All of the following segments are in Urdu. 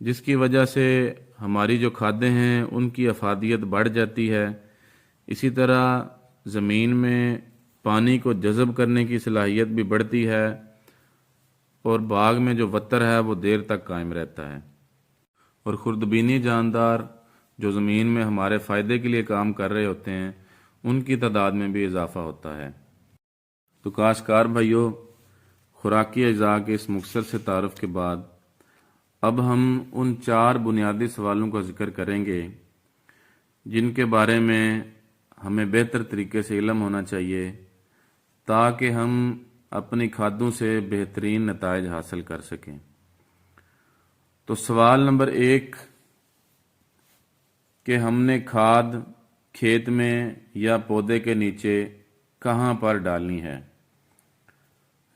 جس کی وجہ سے ہماری جو کھادیں ہیں ان کی افادیت بڑھ جاتی ہے۔ اسی طرح زمین میں پانی کو جذب کرنے کی صلاحیت بھی بڑھتی ہے اور باغ میں جو وتر ہے وہ دیر تک قائم رہتا ہے، اور خوردبینی جاندار جو زمین میں ہمارے فائدے کے لیے کام کر رہے ہوتے ہیں ان کی تعداد میں بھی اضافہ ہوتا ہے۔ تو کاشتکار بھائیوں، خوراکی اجزاء کے اس مختصر سے تعارف کے بعد اب ہم ان 4 بنیادی سوالوں کا ذکر کریں گے جن کے بارے میں ہمیں بہتر طریقے سے علم ہونا چاہیے تاکہ ہم اپنی کھادوں سے بہترین نتائج حاصل کر سکیں۔ تو سوال نمبر 1 کہ ہم نے کھاد کھیت میں یا پودے کے نیچے کہاں پر ڈالنی ہے۔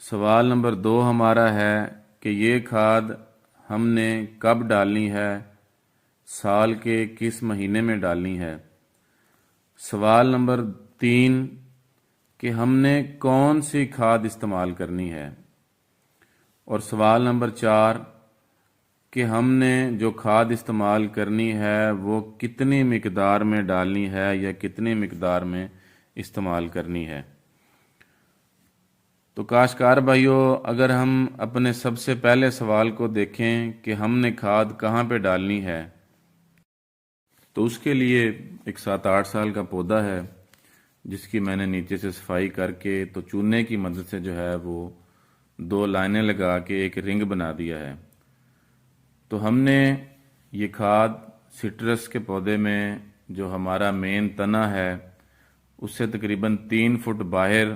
سوال نمبر 2 ہمارا ہے کہ یہ کھاد ہم نے کب ڈالنی ہے، سال کے کس مہینے میں ڈالنی ہے۔ سوال نمبر 3 کہ ہم نے کون سی کھاد استعمال کرنی ہے، اور سوال نمبر 4 کہ ہم نے جو کھاد استعمال کرنی ہے وہ کتنی مقدار میں ڈالنی ہے یا کتنی مقدار میں استعمال کرنی ہے۔ تو کاشتکار بھائیوں، اگر ہم اپنے سب سے پہلے سوال کو دیکھیں کہ ہم نے کھاد کہاں پہ ڈالنی ہے، تو اس کے لیے ایک 7-8 سال کا پودا ہے جس کی میں نے نیچے سے صفائی کر کے تو چونے کی مدد سے جو ہے وہ 2 لائنیں لگا کے ایک رنگ بنا دیا ہے۔ تو ہم نے یہ کھاد سٹرس کے پودے میں جو ہمارا مین تنا ہے اس سے تقریباً 3 فٹ باہر،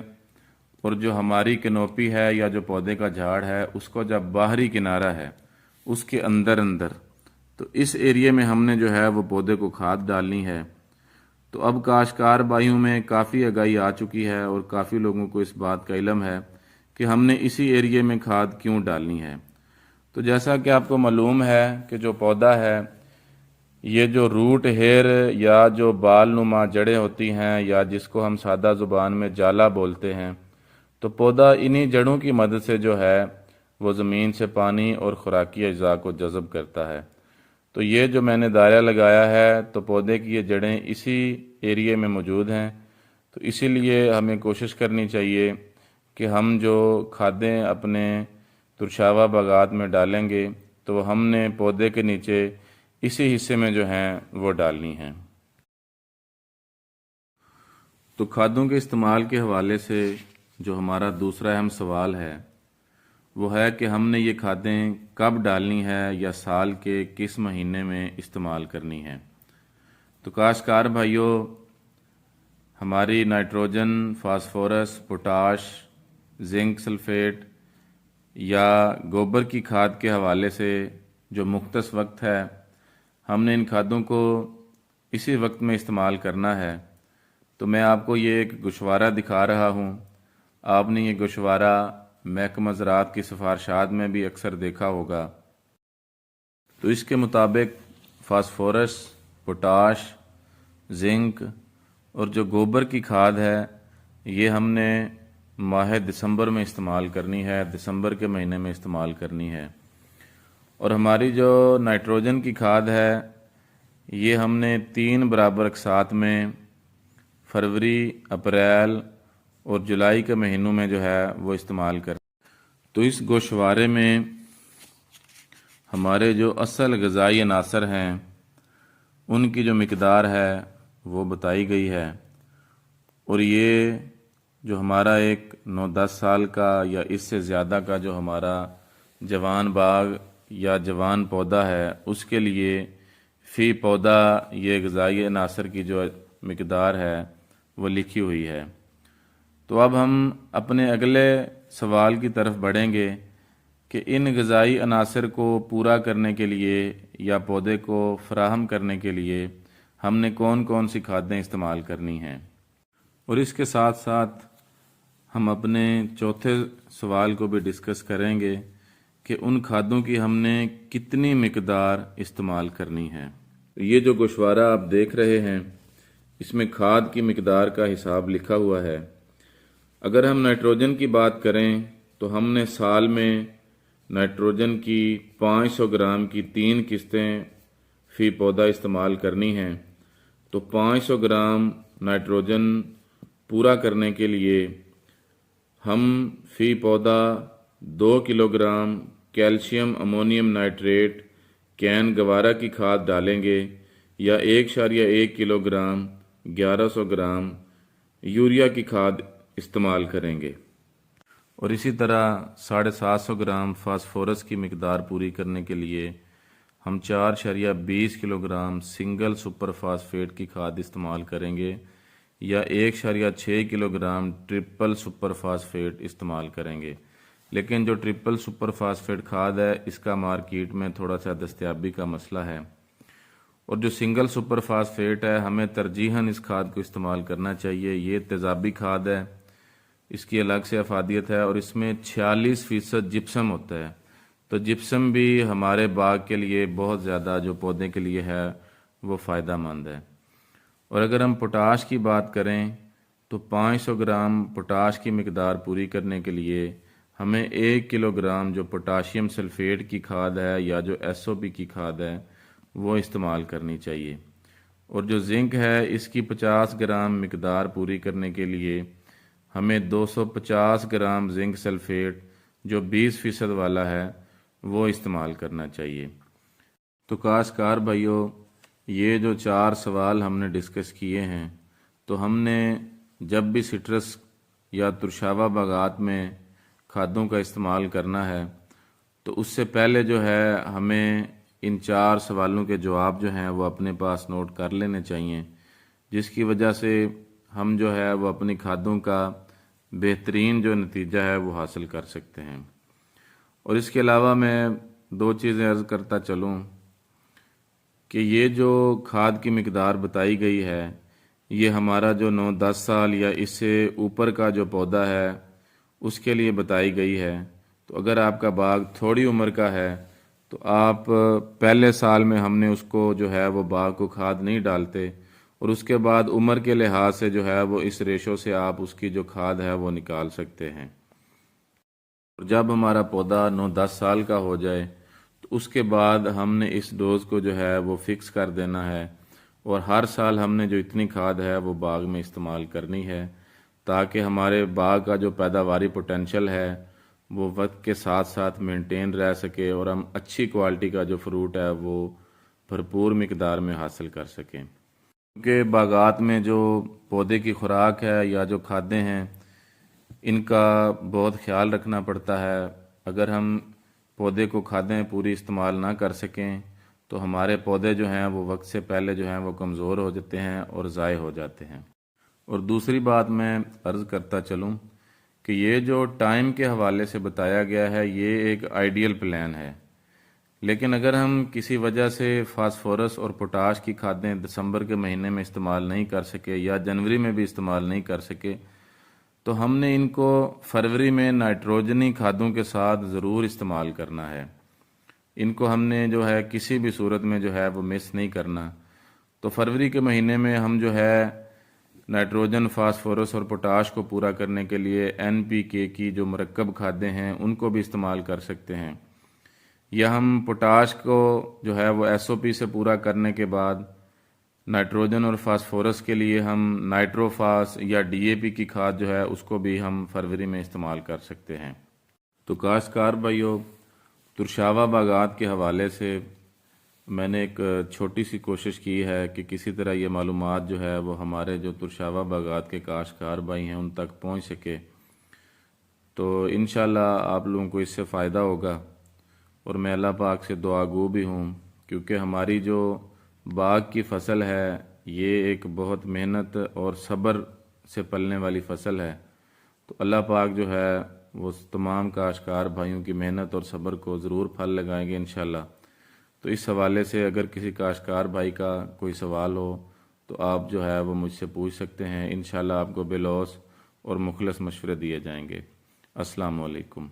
اور جو ہماری کنوپی ہے یا جو پودے کا جھاڑ ہے اس کو جب باہری کنارہ ہے اس کے اندر تو اس ایریے میں ہم نے جو ہے وہ پودے کو کھاد ڈالنی ہے۔ تو اب کاشتکار بھائیوں میں کافی آگاہی آ چکی ہے اور کافی لوگوں کو اس بات کا علم ہے کہ ہم نے اسی ایریے میں کھاد کیوں ڈالنی ہے۔ تو جیسا کہ آپ کو معلوم ہے کہ جو پودا ہے یہ جو روٹ ہیئر یا جو بال نما جڑیں ہوتی ہیں یا جس کو ہم سادہ زبان میں جالا بولتے ہیں، تو پودا انہی جڑوں کی مدد سے جو ہے وہ زمین سے پانی اور خوراکی اجزاء کو جذب کرتا ہے۔ تو یہ جو میں نے دائرہ لگایا ہے تو پودے کی یہ جڑیں اسی ایریے میں موجود ہیں، تو اسی لیے ہمیں کوشش کرنی چاہیے کہ ہم جو کھادیں اپنے ترشاوا باغات میں ڈالیں گے تو ہم نے پودے کے نیچے اسی حصے میں جو ہیں وہ ڈالنی ہیں۔ تو کھادوں کے استعمال کے حوالے سے جو ہمارا دوسرا اہم سوال ہے وہ ہے کہ ہم نے یہ کھادیں کب ڈالنی ہے یا سال کے کس مہینے میں استعمال کرنی ہے۔ تو کاشتکار بھائیوں، ہماری nitrogen, phosphorus, potash, zinc sulphate یا گوبر کی کھاد کے حوالے سے جو مختص وقت ہے ہم نے ان کھادوں کو اسی وقت میں استعمال کرنا ہے۔ تو میں آپ کو یہ ایک گوشوارہ دکھا رہا ہوں۔ آپ نے یہ گوشوارہ محکمہ زراعت کی سفارشات میں بھی اکثر دیکھا ہوگا۔ تو اس کے مطابق فاسفورس، پوٹاش، زنک اور جو گوبر کی کھاد ہے یہ ہم نے ماہ دسمبر میں استعمال کرنی ہے، دسمبر کے مہینے میں استعمال کرنی ہے۔ اور ہماری جو نائٹروجن کی کھاد ہے یہ ہم نے 3 برابر اقساط میں فروری، اپریل اور جولائی کے مہینوں میں جو ہے وہ استعمال کریں۔ تو اس گوشوارے میں ہمارے جو اصل غذائی عناصر ہیں ان کی جو مقدار ہے وہ بتائی گئی ہے، اور یہ جو ہمارا ایک 9-10 سال کا یا اس سے زیادہ کا جو ہمارا جوان باغ یا جوان پودا ہے اس کے لیے فی پودا یہ غذائی عناصر کی جو مقدار ہے وہ لکھی ہوئی ہے۔ تو اب ہم اپنے اگلے سوال کی طرف بڑھیں گے کہ ان غذائی عناصر کو پورا کرنے کے لیے یا پودے کو فراہم کرنے کے لیے ہم نے کون کون سی کھادیں استعمال کرنی ہیں، اور اس کے ساتھ ساتھ ہم اپنے چوتھے سوال کو بھی ڈسکس کریں گے کہ ان کھادوں کی ہم نے کتنی مقدار استعمال کرنی ہے۔ یہ جو گوشوارہ آپ دیکھ رہے ہیں اس میں کھاد کی مقدار کا حساب لکھا ہوا ہے۔ اگر ہم نائٹروجن کی بات کریں تو ہم نے سال میں نائٹروجن کی 500 گرام کی 3 قسطیں فی پودا استعمال کرنی ہیں، تو 500 گرام نائٹروجن پورا کرنے کے لیے ہم فی پودا 2 kilo gram calcium امونیم nitrate can گوارا کی کھاد ڈالیں گے، یا 1.1 کلو گرام 1100 گرام یوریا کی کھاد استعمال کریں گے۔ اور اسی طرح 750 گرام فاسفورس کی مقدار پوری کرنے کے لیے ہم 4.20 kilo gram single super phosphate کی کھاد استعمال کریں گے، یا 1.6 kilo gram triple super phosphate استعمال کریں گے۔ لیکن جو ٹرپل سپر فاسفیٹ کھاد ہے اس کا مارکیٹ میں تھوڑا سا دستیابی کا مسئلہ ہے، اور جو سنگل سپر فاسفیٹ ہے ہمیں ترجیحاً اس کھاد کو استعمال کرنا چاہیے۔ یہ تیزابی کھاد ہے، اس کی الگ سے افادیت ہے، اور اس میں 46% جپسم ہوتا ہے، تو جپسم بھی ہمارے باغ کے لیے بہت زیادہ جو پودے کے لیے ہے وہ فائدہ مند ہے۔ اور اگر ہم پوٹاش کی بات کریں تو 500 گرام پوٹاش کی مقدار پوری کرنے کے لیے ہمیں 1 کلو گرام جو پوٹاشیم سلفیٹ کی کھاد ہے یا جو SOP کی کھاد ہے وہ استعمال کرنی چاہیے۔ اور جو زنک ہے اس کی 50 گرام مقدار پوری کرنے کے لیے ہمیں 250 گرام زنک سلفیٹ جو 20% والا ہے وہ استعمال کرنا چاہیے۔ تو کاشتکار بھائیوں، یہ جو 4 سوال ہم نے ڈسکس کیے ہیں، تو ہم نے جب بھی سٹرس یا ترشاوا باغات میں کھادوں کا استعمال کرنا ہے تو اس سے پہلے جو ہے ہمیں ان 4 سوالوں کے جواب جو ہیں وہ اپنے پاس نوٹ کر لینے چاہیے، جس کی وجہ سے ہم جو ہے وہ اپنی کھادوں کا بہترین جو نتیجہ ہے وہ حاصل کر سکتے ہیں۔ اور اس کے علاوہ میں 2 چیزیں عرض کرتا چلوں کہ یہ جو کھاد کی مقدار بتائی گئی ہے یہ ہمارا جو 9-10 سال یا اس سے اوپر کا جو پودا ہے اس کے لیے بتائی گئی ہے۔ تو اگر آپ کا باغ تھوڑی عمر کا ہے تو آپ پہلے سال میں ہم نے اس کو جو ہے وہ باغ کو کھاد نہیں ڈالتے، اور اس کے بعد عمر کے لحاظ سے جو ہے وہ اس ریشو سے آپ اس کی جو کھاد ہے وہ نکال سکتے ہیں۔ اور جب ہمارا پودا 9-10 سال کا ہو جائے تو اس کے بعد ہم نے اس ڈوز کو جو ہے وہ فکس کر دینا ہے، اور ہر سال ہم نے جو اتنی کھاد ہے وہ باغ میں استعمال کرنی ہے، تاکہ ہمارے باغ کا جو پیداواری پوٹینشل ہے وہ وقت کے ساتھ ساتھ مینٹین رہ سکے، اور ہم اچھی کوالٹی کا جو فروٹ ہے وہ بھرپور مقدار میں حاصل کر سکیں۔ کیونکہ باغات میں جو پودے کی خوراک ہے یا جو کھادیں ہیں ان کا بہت خیال رکھنا پڑتا ہے۔ اگر ہم پودے کو کھادیں پوری استعمال نہ کر سکیں تو ہمارے پودے جو ہیں وہ وقت سے پہلے جو ہیں وہ کمزور ہو جاتے ہیں اور ضائع ہو جاتے ہیں۔ اور دوسری بات میں عرض کرتا چلوں کہ یہ جو ٹائم کے حوالے سے بتایا گیا ہے یہ ایک آئیڈیل پلان ہے، لیکن اگر ہم کسی وجہ سے فاسفورس اور پوٹاش کی کھادیں دسمبر کے مہینے میں استعمال نہیں کر سکے یا جنوری میں بھی استعمال نہیں کر سکے تو ہم نے ان کو فروری میں نائٹروجنی کھادوں کے ساتھ ضرور استعمال کرنا ہے۔ ان کو ہم نے جو ہے کسی بھی صورت میں جو ہے وہ مس نہیں کرنا۔ تو فروری کے مہینے میں ہم جو ہے نائٹروجن، فاسفورس اور پوٹاش کو پورا کرنے کے لیے NPK کی جو مرکب کھادیں ہیں ان کو بھی استعمال کر سکتے ہیں، یا ہم پوٹاش کو جو ہے وہ SOP سے پورا کرنے کے بعد نائٹروجن اور فاسفورس کے لیے ہم نائٹروفاس یا DAP کی کھاد جو ہے اس کو بھی ہم فروری میں استعمال کر سکتے ہیں۔ تو کاشتکار بھائیوں، ترشاوا باغات کے حوالے سے میں نے ایک چھوٹی سی کوشش کی ہے کہ کسی طرح یہ معلومات جو ہے وہ ہمارے جو ترشاوا باغات کے کاشتکار بھائی ہیں ان تک پہنچ سکے، تو انشاءاللہ آپ لوگوں کو اس سے فائدہ ہوگا۔ اور میں اللہ پاک سے دعا گو بھی ہوں، کیونکہ ہماری جو باغ کی فصل ہے یہ ایک بہت محنت اور صبر سے پلنے والی فصل ہے، تو اللہ پاک جو ہے وہ تمام کاشتکار بھائیوں کی محنت اور صبر کو ضرور پھل لگائیں گے انشاءاللہ۔ تو اس حوالے سے اگر کسی کاشتکار بھائی کا کوئی سوال ہو تو آپ جو ہے وہ مجھ سے پوچھ سکتے ہیں، انشاءاللہ آپ کو بے لوث اور مخلص مشورے دیے جائیں گے۔ السلام علیکم۔